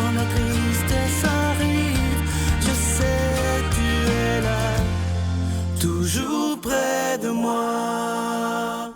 quand la tristesse arrive, je sais tu es là, toujours près de moi.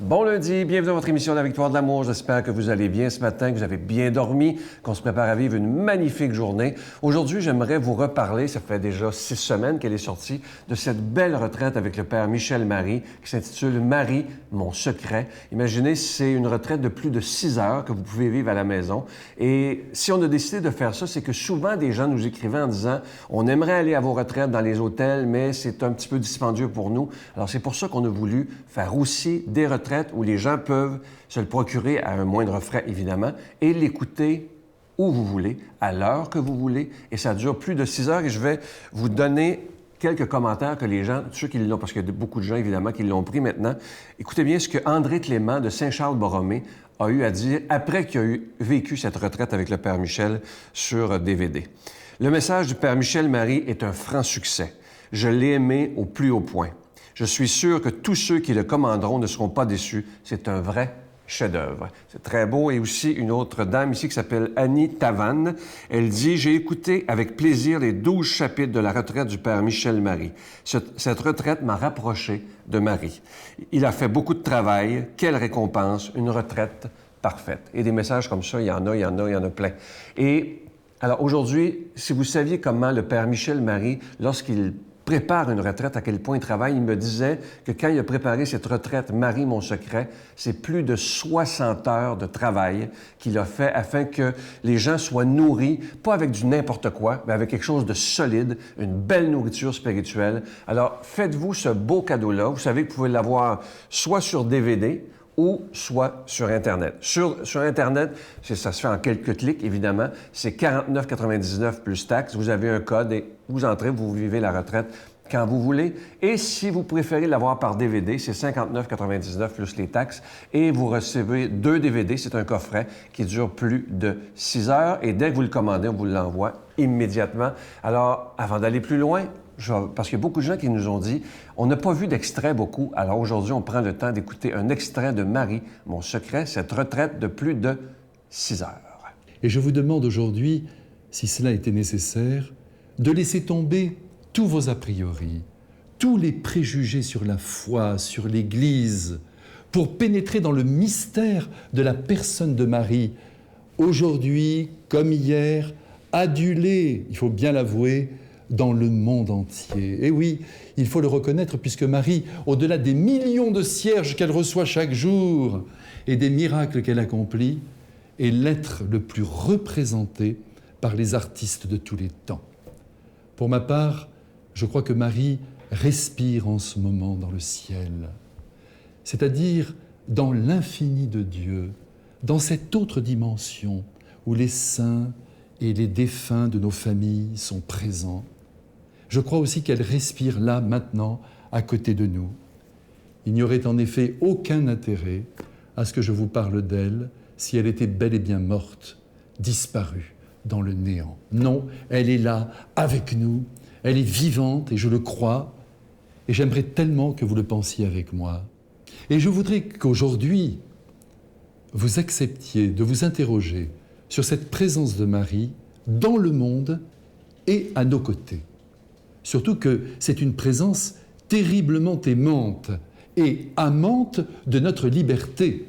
Bon lundi, bienvenue dans votre émission La Victoire de l'amour. J'espère que vous allez bien ce matin, que vous avez bien dormi, qu'on se prépare à vivre une magnifique journée. Aujourd'hui, j'aimerais vous reparler, ça fait déjà 6 semaines qu'elle est sortie, de cette belle retraite avec le père Michel Marie, qui s'intitule « Marie, mon secret ». Imaginez, c'est une retraite de plus de 6 heures que vous pouvez vivre à la maison. Et si on a décidé de faire ça, c'est que souvent des gens nous écrivaient en disant « On aimerait aller à vos retraites dans les hôtels, mais c'est un petit peu dispendieux pour nous. » Alors c'est pour ça qu'on a voulu faire aussi des retraites où les gens peuvent se le procurer à un moindre frais, évidemment, et l'écouter où vous voulez, à l'heure que vous voulez. Et ça dure plus de 6 heures. Et je vais vous donner quelques commentaires que les gens, ceux qui l'ont, parce qu'il y a beaucoup de gens, évidemment, qui l'ont pris maintenant. Écoutez bien ce que André Clément de Saint-Charles-Borromée a eu à dire après qu'il a vécu cette retraite avec le père Michel sur DVD. Le message du père Michel Marie est un franc succès. Je l'ai aimé au plus haut point. Je suis sûr que tous ceux qui le commanderont ne seront pas déçus. C'est un vrai chef-d'œuvre. C'est très beau. Et aussi une autre dame ici qui s'appelle Annie Tavannes. Elle dit « J'ai écouté avec plaisir les 12 chapitres de la retraite du père Michel Marie. Cette retraite m'a rapproché de Marie. Il a fait beaucoup de travail. Quelle récompense! Une retraite parfaite. » Et des messages comme ça, il y en a plein. Et alors aujourd'hui, si vous saviez comment le père Michel Marie, lorsqu'il prépare une retraite, à quel point il travaille. Il me disait que quand il a préparé cette retraite, Marie, mon secret, c'est plus de 60 heures de travail qu'il a fait afin que les gens soient nourris, pas avec du n'importe quoi, mais avec quelque chose de solide, une belle nourriture spirituelle. Alors, faites-vous ce beau cadeau-là. Vous savez que vous pouvez l'avoir soit sur DVD, ou soit sur Internet. Sur Internet, ça se fait en quelques clics, évidemment. C'est 49,99 plus taxes. Vous avez un code et vous entrez, vous vivez la retraite quand vous voulez. Et si vous préférez l'avoir par DVD, c'est 59,99 plus les taxes. Et vous recevez 2 DVD. C'est un coffret qui dure plus de 6 heures. Et dès que vous le commandez, on vous l'envoie immédiatement. Alors, avant d'aller plus loin, parce qu'il y a beaucoup de gens qui nous ont dit « On n'a pas vu d'extrait beaucoup, alors aujourd'hui, on prend le temps d'écouter un extrait de Marie, mon secret, cette retraite de plus de 6 heures. » Et je vous demande aujourd'hui, si cela était nécessaire, de laisser tomber tous vos a priori, tous les préjugés sur la foi, sur l'Église, pour pénétrer dans le mystère de la personne de Marie, aujourd'hui, comme hier, adulée, il faut bien l'avouer, dans le monde entier. Et oui, il faut le reconnaître, puisque Marie, au-delà des millions de cierges qu'elle reçoit chaque jour et des miracles qu'elle accomplit, est l'être le plus représenté par les artistes de tous les temps. Pour ma part, je crois que Marie respire en ce moment dans le ciel, c'est-à-dire dans l'infini de Dieu, dans cette autre dimension où les saints et les défunts de nos familles sont présents. Je crois aussi qu'elle respire là, maintenant, à côté de nous. Il n'y aurait en effet aucun intérêt à ce que je vous parle d'elle si elle était bel et bien morte, disparue dans le néant. Non, elle est là, avec nous, elle est vivante, et je le crois, et j'aimerais tellement que vous le pensiez avec moi. Et je voudrais qu'aujourd'hui, vous acceptiez de vous interroger sur cette présence de Marie dans le monde et à nos côtés. Surtout que c'est une présence terriblement aimante et amante de notre liberté.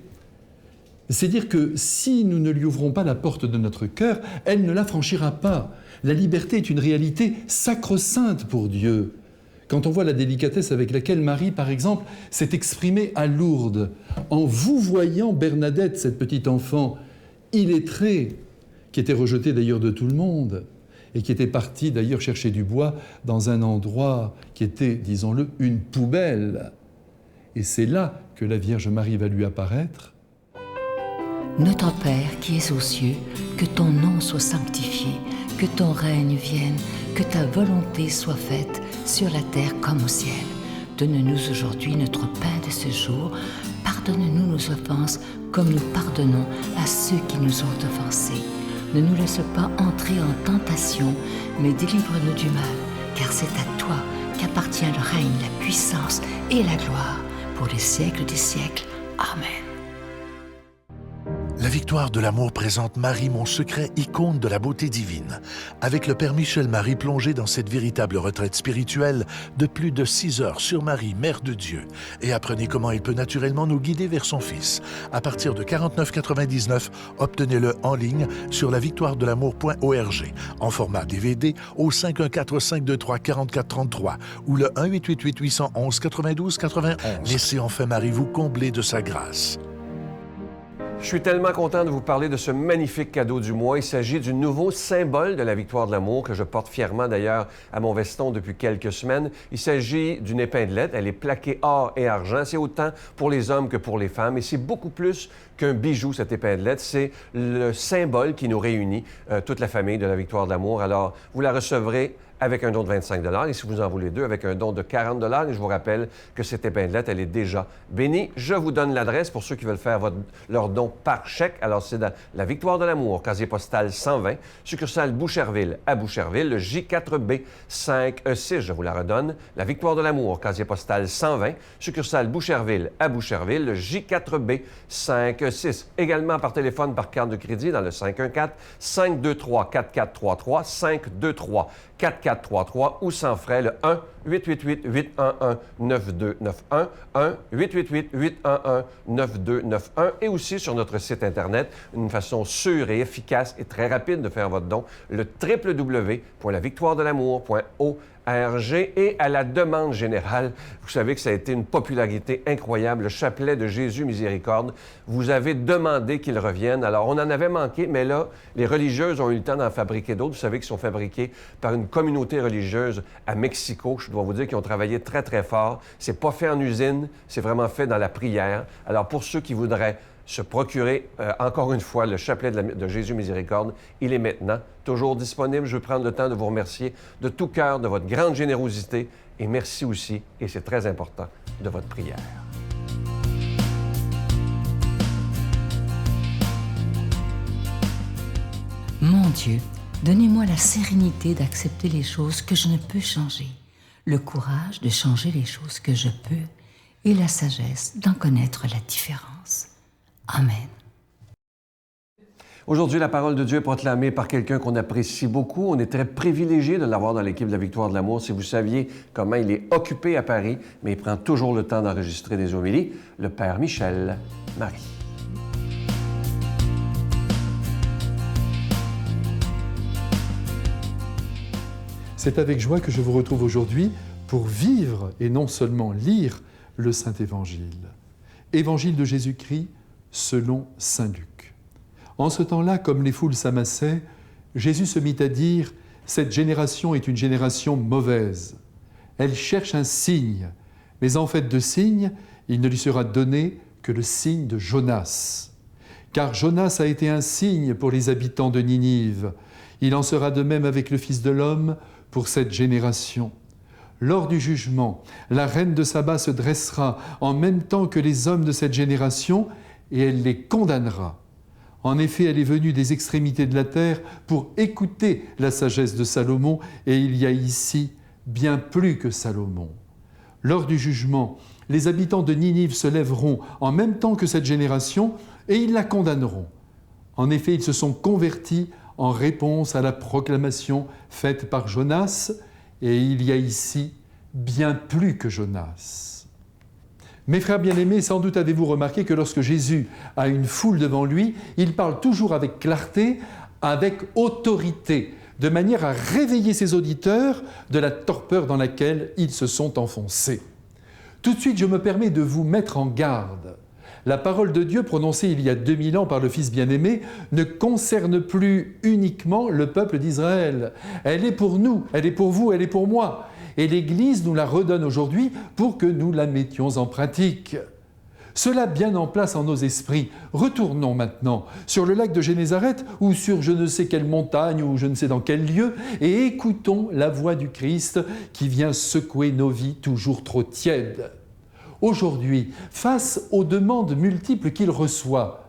C'est dire que si nous ne lui ouvrons pas la porte de notre cœur, elle ne la franchira pas. La liberté est une réalité sacro-sainte pour Dieu. Quand on voit la délicatesse avec laquelle Marie, par exemple, s'est exprimée à Lourdes, en vous voyant Bernadette, cette petite enfant illettrée, qui était rejetée d'ailleurs de tout le monde, et qui était partie d'ailleurs chercher du bois dans un endroit qui était, disons-le, une poubelle. Et c'est là que la Vierge Marie va lui apparaître. Notre Père qui es aux cieux, que ton nom soit sanctifié, que ton règne vienne, que ta volonté soit faite sur la terre comme au ciel. Donne-nous aujourd'hui notre pain de ce jour. Pardonne-nous nos offenses comme nous pardonnons à ceux qui nous ont offensés. Ne nous laisse pas entrer en tentation, mais délivre-nous du mal, car c'est à toi qu'appartient le règne, la puissance et la gloire pour les siècles des siècles. Amen. La victoire de l'amour présente Marie, mon secret, icône de la beauté divine. Avec le Père Michel-Marie plongé dans cette véritable retraite spirituelle de plus de 6 heures sur Marie, Mère de Dieu. Et apprenez comment il peut naturellement nous guider vers son Fils. À partir de 49,99, obtenez-le en ligne sur lavictoiredelamour.org en format DVD au 514-523-4433 ou le 1-888-811-92-91. Laissez enfin Marie vous combler de sa grâce. Je suis tellement content de vous parler de ce magnifique cadeau du mois. Il s'agit du nouveau symbole de la victoire de l'amour que je porte fièrement d'ailleurs à mon veston depuis quelques semaines. Il s'agit d'une épinglette. Elle est plaquée or et argent. C'est autant pour les hommes que pour les femmes. Et c'est beaucoup plus qu'un bijou, cette épinglette. C'est le symbole qui nous réunit, toute la famille de la victoire de l'amour. Alors, vous la recevrez avec un don de 25 et si vous en voulez deux, avec un don de 40 et je vous rappelle que cette épinglette, elle est déjà bénie. Je vous donne l'adresse pour ceux qui veulent faire leur don par chèque. Alors, c'est dans la Victoire de l'amour, casier postal 120, succursale Boucherville à Boucherville, le J4B 56. Je vous la redonne. La Victoire de l'amour, casier postal 120, succursale Boucherville à Boucherville, le J4B 56. Également par téléphone, par carte de crédit dans le 514-523-4433, 523-4433 ou sans frais, le 1-888-811-9291, 1-888-811-9291 et aussi sur notre site Internet, une façon sûre et efficace et très rapide de faire votre don, le www.lavictoiredelamour.org. Et à la demande générale, vous savez que ça a été une popularité incroyable, le chapelet de Jésus Miséricorde. Vous avez demandé qu'il revienne. Alors, on en avait manqué, mais là, les religieuses ont eu le temps d'en fabriquer d'autres. Vous savez qu'ils sont fabriqués par une communauté religieuse à Mexico. Je dois vous dire qu'ils ont travaillé très, très fort. C'est pas fait en usine, c'est vraiment fait dans la prière. Alors, pour ceux qui voudraient se procurer, encore une fois, le chapelet de Jésus Miséricorde, il est maintenant toujours disponible. Je veux prendre le temps de vous remercier de tout cœur de votre grande générosité et merci aussi, et c'est très important, de votre prière. Mon Dieu, donnez-moi la sérénité d'accepter les choses que je ne peux changer, le courage de changer les choses que je peux et la sagesse d'en connaître la différence. Amen. Aujourd'hui, la parole de Dieu est proclamée par quelqu'un qu'on apprécie beaucoup. On est très privilégié de l'avoir dans l'équipe de la Victoire de l'amour. Si vous saviez comment il est occupé à Paris, mais il prend toujours le temps d'enregistrer des homélies, le Père Michel-Marie. C'est avec joie que je vous retrouve aujourd'hui pour vivre et non seulement lire le Saint-Évangile. Évangile de Jésus-Christ selon saint Luc. En ce temps-là, comme les foules s'amassaient, Jésus se mit à dire « Cette génération est une génération mauvaise. Elle cherche un signe, mais en fait de signe, il ne lui sera donné que le signe de Jonas. Car Jonas a été un signe pour les habitants de Ninive. Il en sera de même avec le Fils de l'homme pour cette génération. Lors du jugement, la reine de Saba se dressera en même temps que les hommes de cette génération et elle les condamnera. En effet, elle est venue des extrémités de la terre pour écouter la sagesse de Salomon et il y a ici bien plus que Salomon. Lors du jugement, les habitants de Ninive se lèveront en même temps que cette génération et ils la condamneront. En effet, ils se sont convertis en réponse à la proclamation faite par Jonas et il y a ici bien plus que Jonas. Mes frères bien-aimés, sans doute avez-vous remarqué que lorsque Jésus a une foule devant lui, il parle toujours avec clarté, avec autorité, de manière à réveiller ses auditeurs de la torpeur dans laquelle ils se sont enfoncés. Tout de suite, je me permets de vous mettre en garde. La parole de Dieu prononcée il y a 2000 ans par le Fils bien-aimé ne concerne plus uniquement le peuple d'Israël. Elle est pour nous, elle est pour vous, elle est pour moi. Et l'Église nous la redonne aujourd'hui pour que nous la mettions en pratique. Cela bien en place en nos esprits. Retournons maintenant sur le lac de Génézareth ou sur je ne sais quelle montagne ou je ne sais dans quel lieu et écoutons la voix du Christ qui vient secouer nos vies toujours trop tièdes. Aujourd'hui, face aux demandes multiples qu'il reçoit,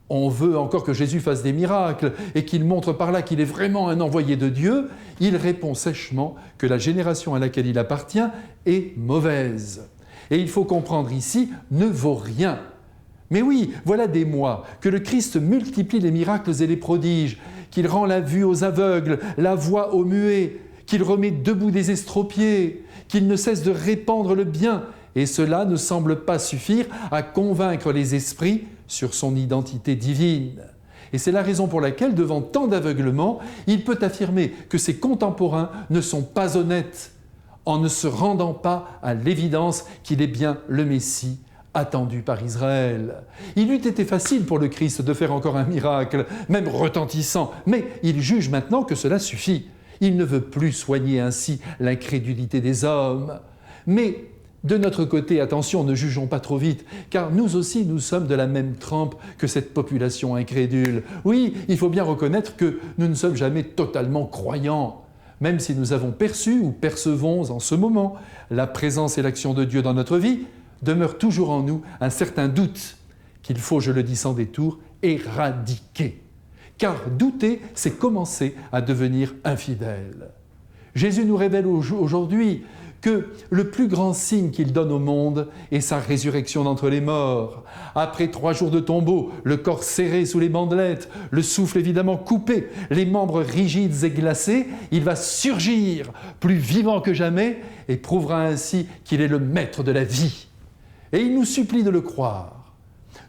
on veut encore que Jésus fasse des miracles et qu'il montre par là qu'il est vraiment un envoyé de Dieu, il répond sèchement que la génération à laquelle il appartient est mauvaise. Et il faut comprendre ici, ne vaut rien. Mais oui, voilà des mois que le Christ multiplie les miracles et les prodiges, qu'il rend la vue aux aveugles, la voix aux muets, qu'il remet debout des estropiés, qu'il ne cesse de répandre le bien. Et cela ne semble pas suffire à convaincre les esprits sur son identité divine. Et c'est la raison pour laquelle, devant tant d'aveuglement, il peut affirmer que ses contemporains ne sont pas honnêtes en ne se rendant pas à l'évidence qu'il est bien le Messie attendu par Israël. Il eût été facile pour le Christ de faire encore un miracle, même retentissant, mais il juge maintenant que cela suffit. Il ne veut plus soigner ainsi l'incrédulité des hommes. Mais de notre côté, attention, ne jugeons pas trop vite, car nous aussi, nous sommes de la même trempe que cette population incrédule. Oui, il faut bien reconnaître que nous ne sommes jamais totalement croyants, même si nous avons perçu ou percevons en ce moment la présence et l'action de Dieu dans notre vie, demeure toujours en nous un certain doute qu'il faut, je le dis sans détour, éradiquer. Car douter, c'est commencer à devenir infidèle. Jésus nous révèle aujourd'hui que le plus grand signe qu'il donne au monde est sa résurrection d'entre les morts. Après 3 jours de tombeau, le corps serré sous les bandelettes, le souffle évidemment coupé, les membres rigides et glacés, il va surgir, plus vivant que jamais, et prouvera ainsi qu'il est le maître de la vie. Et il nous supplie de le croire.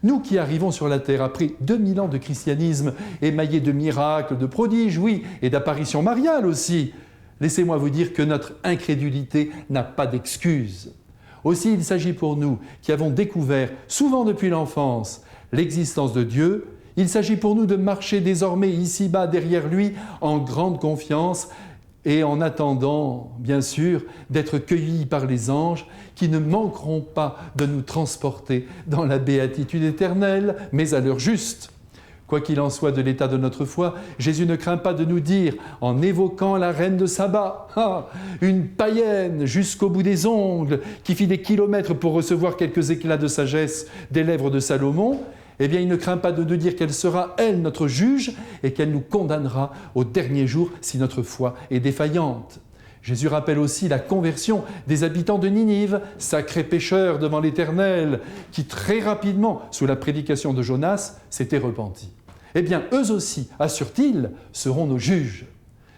Nous qui arrivons sur la terre après 2000 ans de christianisme, émaillés de miracles, de prodiges, oui, et d'apparitions mariales aussi, laissez-moi vous dire que notre incrédulité n'a pas d'excuse. Aussi, il s'agit pour nous, qui avons découvert, souvent depuis l'enfance, l'existence de Dieu, il s'agit pour nous de marcher désormais ici-bas derrière lui en grande confiance et en attendant, bien sûr, d'être cueillis par les anges qui ne manqueront pas de nous transporter dans la béatitude éternelle, mais à l'heure juste. Quoi qu'il en soit de l'état de notre foi, Jésus ne craint pas de nous dire, en évoquant la reine de Saba, une païenne jusqu'au bout des ongles, qui fit des kilomètres pour recevoir quelques éclats de sagesse des lèvres de Salomon, eh bien il ne craint pas de nous dire qu'elle sera, elle, notre juge, et qu'elle nous condamnera au dernier jour si notre foi est défaillante. Jésus rappelle aussi la conversion des habitants de Ninive, sacrés pécheurs devant l'Éternel, qui très rapidement, sous la prédication de Jonas, s'étaient repentis. Eh bien, eux aussi, assure-t-il, seront nos juges.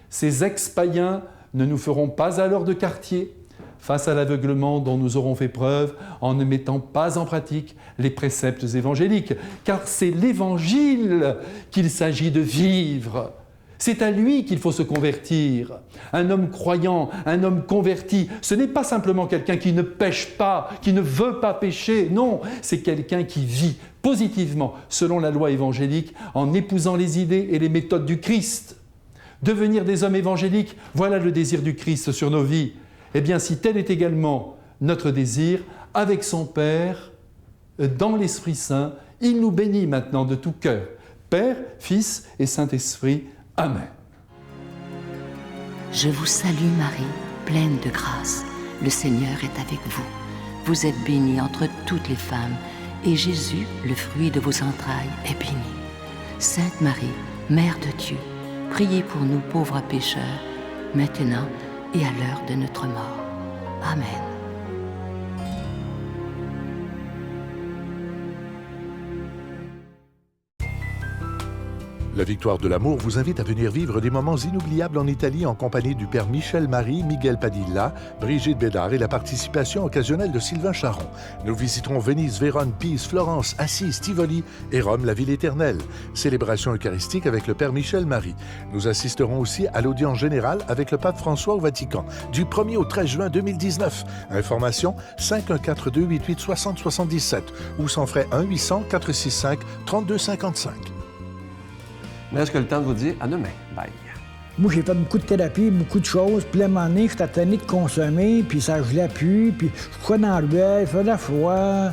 Ces ex-païens ne nous feront pas alors de quartier face à l'aveuglement dont nous aurons fait preuve en ne mettant pas en pratique les préceptes évangéliques, car c'est l'Évangile qu'il s'agit de vivre. C'est à lui qu'il faut se convertir. Un homme croyant, un homme converti, ce n'est pas simplement quelqu'un qui ne pêche pas, qui ne veut pas pécher, non, c'est quelqu'un qui vit positivement selon la loi évangélique en épousant les idées et les méthodes du Christ. Devenir des hommes évangéliques, voilà le désir du Christ sur nos vies. Eh bien, si tel est également notre désir, avec son Père, dans l'Esprit Saint, il nous bénit maintenant de tout cœur. Père, Fils et Saint-Esprit, Amen. Je vous salue Marie, pleine de grâce. Le Seigneur est avec vous. Vous êtes bénie entre toutes les femmes, et Jésus, le fruit de vos entrailles, est béni. Sainte Marie, Mère de Dieu, priez pour nous pauvres pécheurs, maintenant et à l'heure de notre mort. Amen. La Victoire de l'amour vous invite à venir vivre des moments inoubliables en Italie en compagnie du père Michel Marie, Miguel Padilla, Brigitte Bédard et la participation occasionnelle de Sylvain Charon. Nous visiterons Venise, Vérone, Pise, Florence, Assise, Tivoli et Rome, la ville éternelle. Célébration eucharistique avec le père Michel Marie. Nous assisterons aussi à l'audience générale avec le pape François au Vatican du 1er au 13 juin 2019. Information 514-288-6077 ou sans frais 1-800-465-3255. Mais est-ce que le temps de vous dire à demain? Bye. Moi, j'ai fait beaucoup de thérapie, beaucoup de choses. Puis à un moment donné, j'étais tanné de consommer, puis ça gelait plus, puis je courais dans la ruelle, il faisait froid.